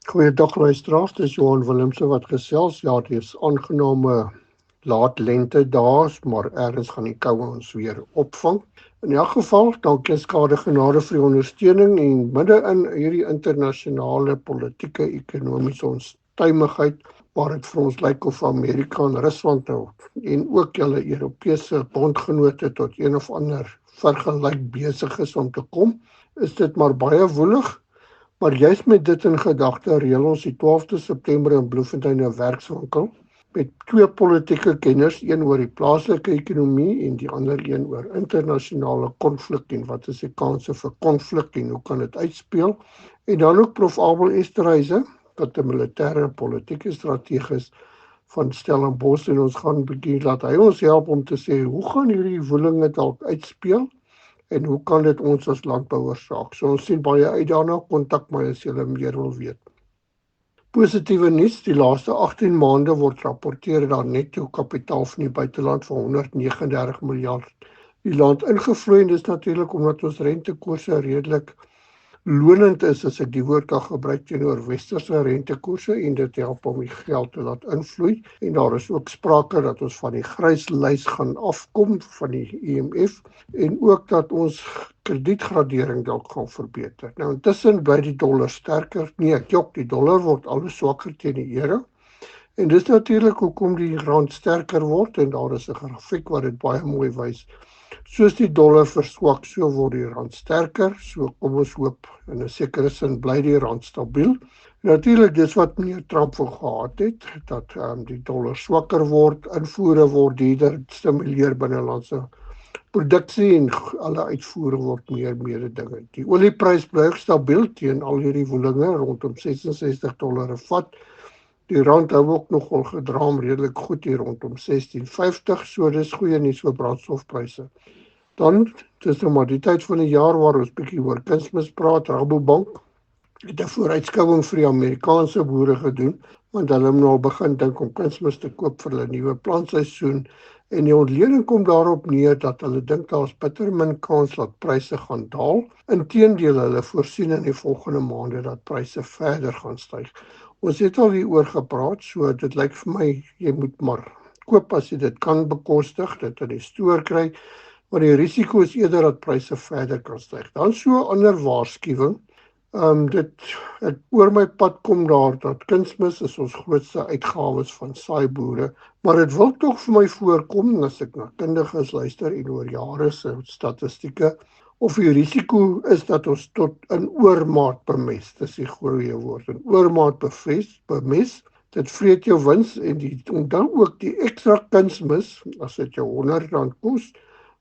Goeiedag luisteraars, dis Johan Willemse wat gesels. Ja, dis aangename laat lente dae, maar ergens gaan die koue ons weer opvang. In elk geval, dankie skade genade vir die ondersteuning en midde in hierdie internasionale politieke ekonomiese onstuimigheid waar dit vir ons lyk of Amerika en Rusland nou en ook julle Europese bondgenote tot een of ander vergelyk besig is om te kom, is dit maar baie woelig. Maar juist met dit in gedagte reël ons die 12de September in Bloemfontein 'n werkswinkel met twee politieke kenners, een oor die plaaslike ekonomie en die ander een oor internasionale konflik en wat is die kanse vir konflik en hoe kan dit uitspeel. En dan ook Prof Abel Esterhuise, wat 'n militêre en politieke strateeg is van Stellenbosch en ons gaan 'n bietjie laat hy ons help om te sê hoe gaan hierdie woelinge dalk uitspeel? En hoe kan dit ons as landbouers raak? So ons sien baie uit daarna, kontak my as julle meer wil weet. Positiewe nuus, die laaste 18 maande word rapporteer dat netto kapitaal van die buiteland van 139 miljard die land ingevloei en dis natuurlik omdat ons rentekoerse redelik lonend is as ek die woord kan gebruik teenoor westerse rentekoerse en dit help om die geld te laat invloei en daar is ook sprake dat ons van die grys lys gaan afkom van die IMF en ook dat ons kredietgradering dalk gaan verbeter. Nou intussen bly die dollar sterker. Nee, die dollar word al hoe swakker teen die euro. En dis natuurlik hoekom die rand sterker word en daar is 'n grafiek wat dit baie mooi wys. Soos die dollar verswak, so word die rand sterker. So kom ons hoop in 'n sekere sin bly die rand stabiel. Natuurlik dis wat meneer Trump wil gehad het, dat die dollar swakker word, invoere word duurder, stimuleer binnelandse produksie en alle uitvoere word meer dinge. Die olieprys bly stabiel teen al hierdie woelinge rondom $66 'n vat. Die rand hou ook nogal gedraam redelik goed hier rondom 16.50, so dis goeie nuus vir brandstofpryse. Dan, dis nou maar die tyd van die jaar waar ons bietjie oor kunsmis praat. Rabobank het 'n vooruitskouing vir die Amerikaanse boere gedoen, want hulle het nou al begin dink om kunsmis te koop vir hulle nuwe plantseisoen. En die ontleding kom daarop neer dat hulle dink daar's bitter min kans dat pryse gaan daal. Inteendeel, hulle voorsien in die volgende maande dat pryse verder gaan styg. Ons het al hieroor gepraat, so dit lyk vir my, jy moet maar koop as jy dit kan bekostig, dit in die stoor kry, maar die risiko is eerder dat pryse verder kan styg. Dan so 'n ander waarskuwing, dit oor my pad kom daar dat kunsmis is ons grootste uitgawes van saaiboere, maar dit wil tog vir my voorkom, as ek na kundiges luister en oor jare se statistieke, of die risiko is dat ons tot in oormaat bemes, dis die goeie woord, in oormaat bemes, dit vreet jou wins en dan ook die ekstra kunsmis, as dit jou R100 kos,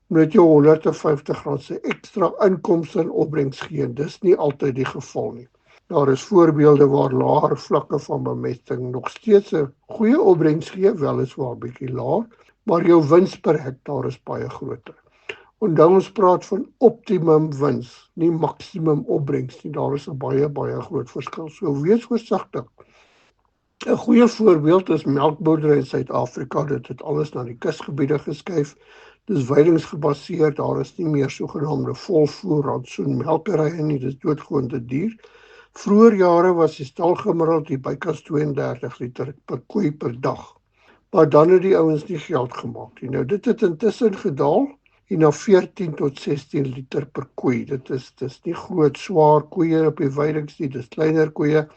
moet jou R150 se ekstra inkomste en opbrengs gee. Dis nie altyd die geval nie. Daar is voorbeelde waar laer vlakke van bemesting nog steeds 'n goeie opbrengs gee, weliswaar bietjie laer, maar jou wins per hektaar is baie groter. Onthou ons praat van optimum wins, nie maksimum opbrengs nie. Daar is 'n baie groot verskil. So wees versigtig. 'n Goeie voorbeeld is melkboerdery in Suid-Afrika. Dit het alles na die kusgebiede geskuif. Dis veilinggebaseer, daar is nie meer sogenaamde volvoer rantsoenmelkerye nie, dis doodgewoon te duur. Vroeër jare was die stalgemiddeld hier bykans 32 liter per koei per dag. Maar dan het die ouens nie geld gemaak nie. Nou dit het intussen gedaal en na 14 tot 16 liter per koei. Dis nie groot swaar koeie op die veilings nie, dis kleiner koeie,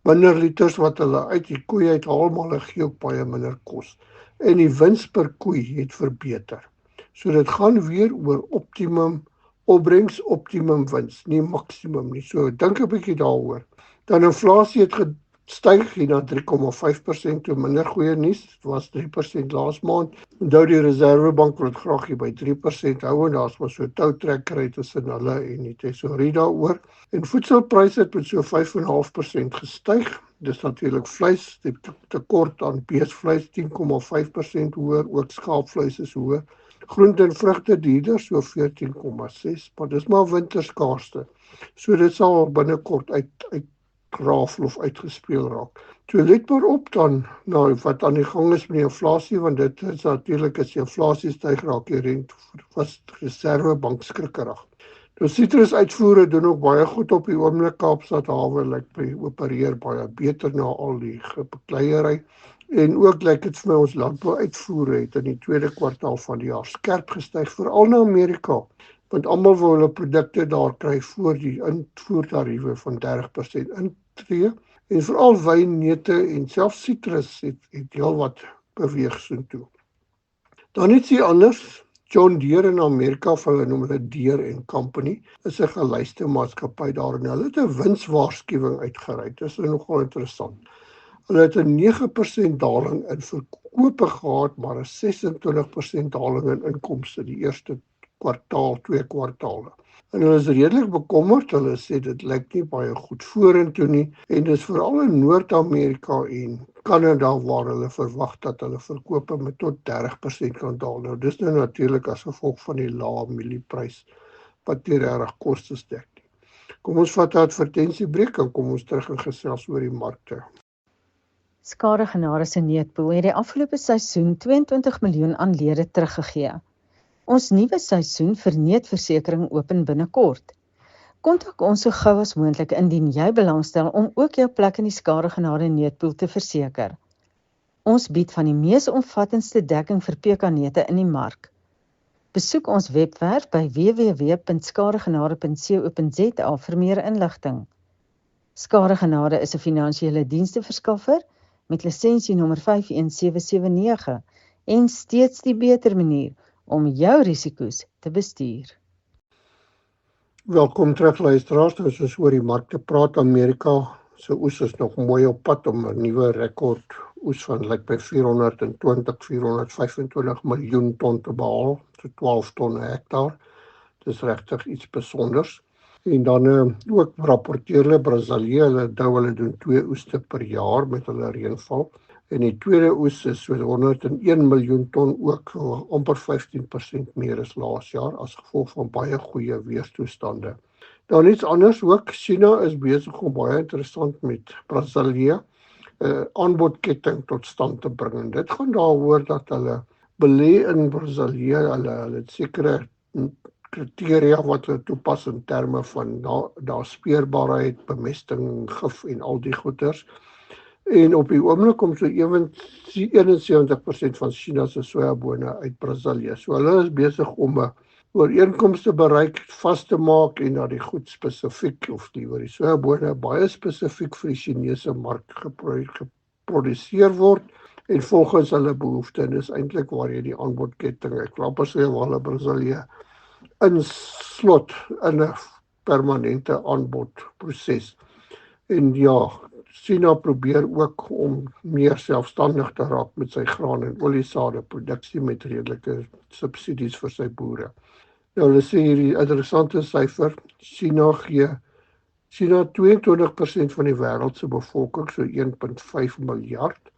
minder liters wat hulle uit die koei uithaal, maar hulle gee ook baie minder kos. En die wins per koei het verbeter. So dit gaan weer oor optimum opbrengs, optimum wins, nie maksimum nie. So dink 'n bietjie daaroor. Dan inflasie het gestyg hier na 3,5%, toe minder goeie nuus. Dit was 3% laas maand. Onthou die Reservebank wil dit graag hier by 3% hou en daar's maar so toutrekkery tussen hulle en die tesourier daaroor. En voedselpryse het met so 5,5% gestyg. Dis natuurlik vleis, die tekort aan beesvleis 10,5% hoër, ook skaapvleis is hoër. Groente en vrugte duurder, so 14,6, maar dis maar winterskaarste. So dit sal binnekort uitrafel of uitgespeel raak. So let maar op dan, nou wat aan die gang is met die inflasie, want dit is natuurlik as die inflasie styg raak die rente was Reservebank skrikkerig. So sitrusuitvoere doen ook baie goed op die oomblik. Kaapstad hawe opereer baie beter na al die bekleierery. En ook lyk dit vir my ons landbouuitvoere het in die tweede kwartaal van die jaar skerp gestyg, veral na Amerika, want almal wil hulle produkte daar kry voor die invoertariewe van 30% intree. En veral wyn, neute en selfs sitrus het heel wat beweeg soontoe. Dan iets anders. John Deere in Amerika, hulle noem hulle Deere & Company, is 'n gelyste maatskappy daar en hulle het 'n winswaarskuwing uitgereik. Dit is nogal interessant. Hulle het 'n 9% daling in verkope gehad, maar 'n 26% daling in inkomste die eerste kwartaal, 2 kwartale. En hulle is redelik bekommerd. Hulle sê dit lyk nie baie goed vorentoe nie en dis veral in Noord-Amerika en Kanada waar hulle verwag dat hulle verkope met tot 30% kan daal. Nou dis nou natuurlik as gevolg van die lae mielieprys wat nie regtig kostes dek nie. Kom ons vat 'n advertensiebreek en kom ons terug en gesels oor die markte. Skadegenade se neutpool het die afgelope seisoen 22 miljoen aan lede teruggegee. Ons nuwe seisoen vir neutversekering open binnekort. Kontak ons so gou as moontlik indien jy belangstel om ook jou plek in die skadegenade neutpool te verseker. Ons bied van die mees omvattendste dekking vir PK-neute in die mark. Besoek ons webwerf by www.skadegenade.co.za vir meer inligting. Skadegenade is 'n finansiële diensteverskaffer met lisensienommer 51779 en steeds die beter manier om jou risiko's te bestuur. Welkom terug luisteraars, as ons oor die markte praat. Amerika se oes is nog mooi op pad om 'n nuwe rekord oes van lyk by 425 miljoen ton te behaal, so 12 ton per hektaar. Dis regtig iets besonders. En dan ook rapporteer hulle Brasilië, hulle doen 2 oeste per jaar met hulle reënval. En die tweede oes is so 101 miljoen ton ook, so amper 15% meer as laas jaar as gevolg van baie goeie weerstoestande. Dan iets anders ook, China is besig om baie interessant met Brasilië aanbodketting tot stand te bring. En dit gaan daaroor dat hulle belê in Brasilië, hulle het sekere kriteria wat hulle toepas in terme van daar speerbaarheid, bemesting, gif en al die goeders. En op die oomblik kom so 71% van China se sojabone uit Brasilië. So hulle is besig om 'n ooreenkoms te bereik, vas te maak en dat die goed spesifiek of die sojabone baie spesifiek vir die Chinese mark geproduseer word en volgens hulle behoeftes. En dis eintlik waar jy die aanbodketting, ek wil amper sê waar hulle Brasilië inslot in 'n permanente aanbodproses. En ja, China probeer ook om meer selfstandig te raak met sy graan en oliesade produksie met redelike subsidies vir sy boere. Nou hulle sê hierdie interessante syfer, China 22% van die wêreld se bevolking, so 1.5 miljard,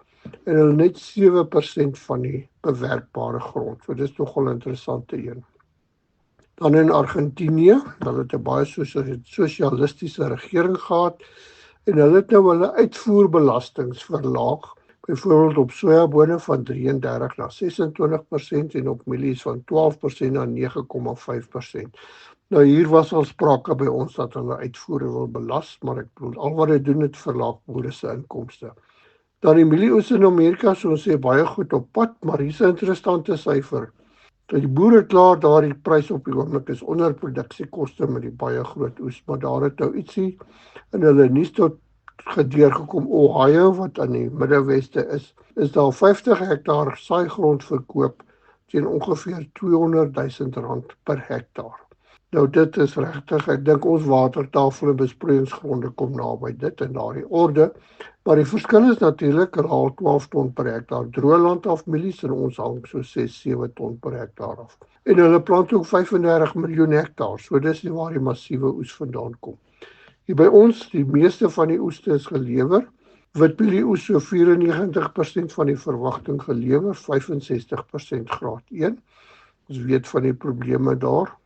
en hulle net 7% van die bewerkbare grond. So dis nogal 'n interessante een. Dan in Argentinië, hulle het 'n baie sosialistiese regering gehad en hulle het nou hulle uitvoerbelastings verlaag, byvoorbeeld op sojabone van 33 na 26% en op mielies van 12% na 9,5%. Nou hier was al sprake by ons dat hulle uitvoere wil belas, maar ek bedoel al wat dit doen het verlaag boere se inkomste. Dan die mielieoes in Amerika, so ons sê baie goed op pad, maar hier is 'n interessante syfer. Dat die boere klaar daar die prys op die oomblik is onder produksiekoste met die baie groot oes, maar daar het nou ietsie in hulle nuus tot gedeurgekom. Ohio wat aan die Middeweste is daar 50 hektaar saaigrond verkoop teen ongeveer R200,000 per hektaar. Nou dit is regtig, ek dink ons watertafel en besproeiingsgronde kom naby dit in daardie orde, maar die verskil is natuurlik, hulle haal 12 ton per hektaar droëland af mielies en ons hang so 6-7 ton per hektaar af. En hulle plant ook 35 miljoen hektaar, so dis nie waar die massiewe oes vandaan kom. Hier by ons, die meeste van die oeste is gelewer, witmielie-oes so 94% van die verwagting gelewer, 65% graad 1. Ons weet van die probleme daar.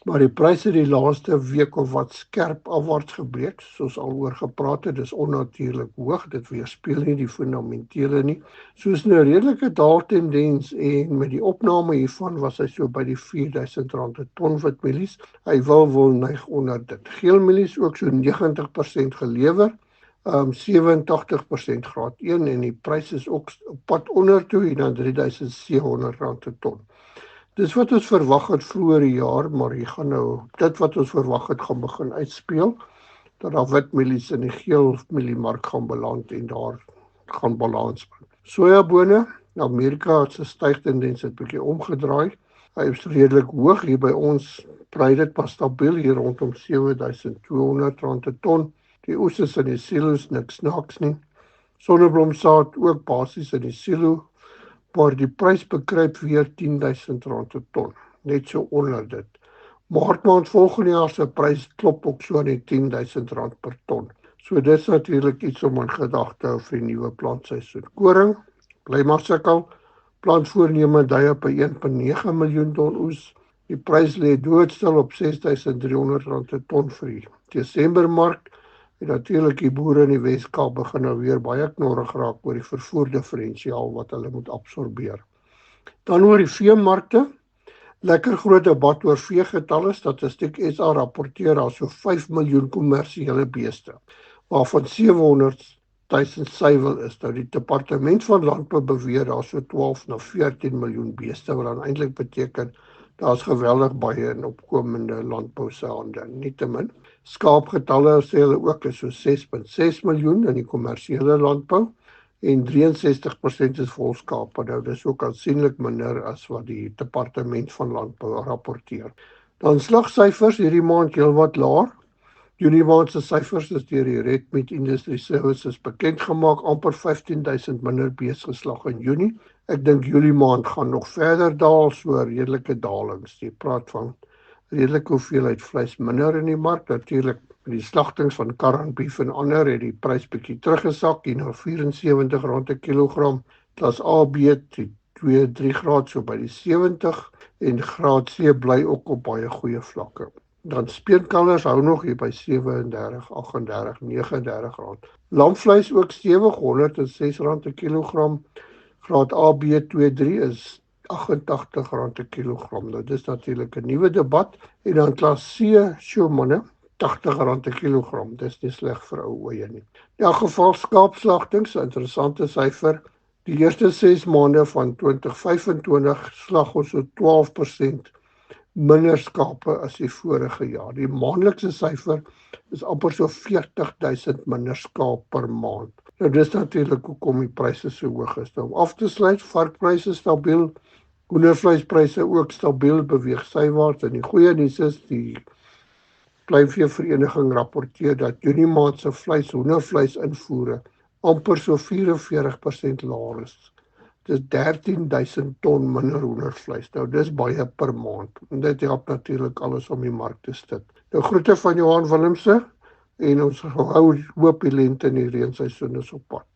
Maar die pryse die laaste week of wat skerp afwaarts gebreek, soos al oor gepraat het, dis onnatuurlik hoog. Dit weerspieël nie die fundamentele nie. Soos 'n redelike daaltendens en met die opname hiervan was hy so by die R4000 per ton witmielies. Hy wil neig onder dit. Geelmielies ook so 90% gelewer. 87% graad 1 en die prys is ook op pad onder toe hier na R3700 per ton. Dis wat ons verwag het vroeër die jaar, maar hier gaan nou dit wat ons verwag het gaan begin uitspeel, dat daar witmielies in die geelmielie-mark gaan beland en daar gaan balans bring. Sojabone, Amerika het sy stygtendens het bietjie omgedraai. Hy is redelik hoog hier by ons, bly dit pas stabiel hier rondom R7200 per ton. Die oes is in die silo's niks snaaks nie. Sonneblomsaad ook basies in die silo, maar die prys bekruip weer R10,000 per ton, net so onder dit. Maart maand volgende jaar se prys klop ook so aan die R10,000 per ton. So dit is natuurlik iets om in gedagte hou vir die nuwe plantseisoen. Koring, bly maar sukkel. Plantvoorneme dui op 1,9 miljoen ton oes. Die prys lê doodstil op R6,300 per ton vir die Desembermark. En natuurlik die boere in die Wes-Kaap begin nou weer baie knorrig raak oor die vervoerdifferensiaal wat hulle moet absorbeer. Dan oor die veemarkte, lekker groot debat oor veegetalle. Statistiek SA rapporteer daar so 5 miljoen kommersiële beeste, waarvan 700,000 suiwel is. Nou die departement van landbou beweer daar so 12 na 14 miljoen beeste, wat dan eintlik beteken daar's geweldig baie in opkomende landbou se hande. Nietemin, skaapgetalle sê hulle ook is so 6,6 miljoen in die kommersiële landbou en 63% is volskape. Nou dis ook aansienlik minder as wat die departement van landbou rapporteer. Dan slagsyfers hierdie maand heelwat laer. Junie maand se syfers is deur die Red Meat Industry Services bekend gemaak, amper 15,000 minder beeste geslag in Junie. Ek dink Julie maand gaan nog verder daal, so redelike dalings. Jy praat van redelike hoeveelheid vleis minder in die mark. Natuurlik met die slagtings van karranbeef en ander het die prys bietjie teruggesak hier na R74 per kilogram. Klas A, B, die 2-3 graad so by die 70 en graad C bly ook op baie goeie vlakke. Dan speenkalvers hou nog hier by 37, 38, 39 rand. Lamvleis ook stewig, R106 per kilogram. Graad A, B, 2-3 is R88 per kilogram. Nou dis natuurlik 'n nuwe debat. En dan klas C, manne, R80 per kilogram. Dis nie sleg vir ou oeye nie. In elk geval skaapslagtings, 'n interessante syfer. Die eerste 6 maande van 2025 slag ons so 12% minder skape as die vorige jaar. Die maandelikse syfer is amper so 40,000 minder skaap per maand. Nou dis natuurlik hoekom die pryse so hoog is. Nou om af te sluit, varkpryse stabiel, hoendervleispryse ook stabiel, beweeg sywaarts en die goeie nuus is die Pluimveevereniging rapporteer dat Junie maand se hoendervleis invoere amper so 44% laer is. Dis 13,000 ton minder hoendervleis. Nou dis baie per maand. En dit help natuurlik alles om die mark te stit. Nou groete van Johan Willemse en ons hou hoop die lente en die reenseisoen is op pad.